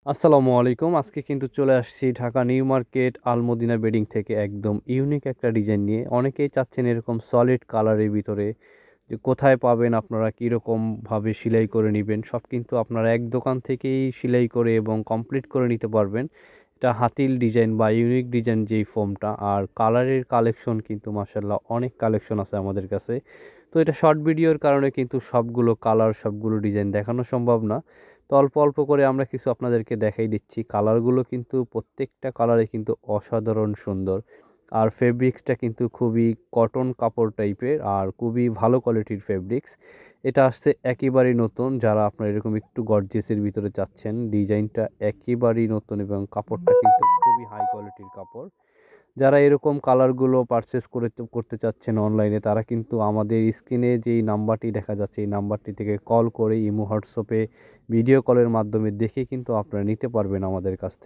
আসসালামু আলাইকুম। আজকে কিন্তু চলে আসছি ঢাকা নিউ মার্কেট আল মদিনা বেডিং থেকে একদম ইউনিক একটা ডিজাইন নিয়ে। অনেকেই চাচ্ছেন এরকম সলিড কালারের ভিতরে যে কোথায় পাবেন, আপনারা কীরকমভাবে সেলাই করে নিবেন, সব কিন্তু আপনারা এক দোকান থেকেই সেলাই করে এবং কমপ্লিট করে নিতে পারবেন। এটা হাতিল ডিজাইন বা ইউনিক ডিজাইন যেই ফোমটা, আর কালারের কালেকশন কিন্তু মাশাআল্লাহ অনেক কালেকশন আছে আমাদের কাছে। তো এটা শর্ট ভিডিওর কারণে কিন্তু সবগুলো কালার, সবগুলো ডিজাইন দেখানো সম্ভব না। তো অল্প, অল্প করে আমরা কিছু আপনাদেরকে দেখাই দিচ্ছি। কালারগুলো কিন্তু প্রত্যেকটা কালারে কিন্তু অসাধারণ সুন্দর। আর ফেব্রিক্সটা কিন্তু খুবই কটন কাপড় টাইপের আর খুবই ভালো কোয়ালিটির ফেব্রিক্স। এটা আসছে একেবারেই নতুন। যারা আপনারা এরকম একটু গর্জিয়াসের ভিতরে চাচ্ছেন, ডিজাইনটা একেবারেই নতুন এবং কাপড়টা কিন্তু খুবই হাই কোয়ালিটির কাপড়। যারা এরকম কালারগুলো পারচেজ করতে চাচ্ছেন অনলাইনে, তারা কিন্তু আমাদের স্ক্রিনে যেই নাম্বারটি দেখা যাচ্ছে এই নাম্বারটি থেকে কল করে ইমো, হোয়াটসঅ্যাপে ভিডিও কলের মাধ্যমে দেখে কিন্তু আপনারা নিতে পারবেন আমাদের কাছ থেকে।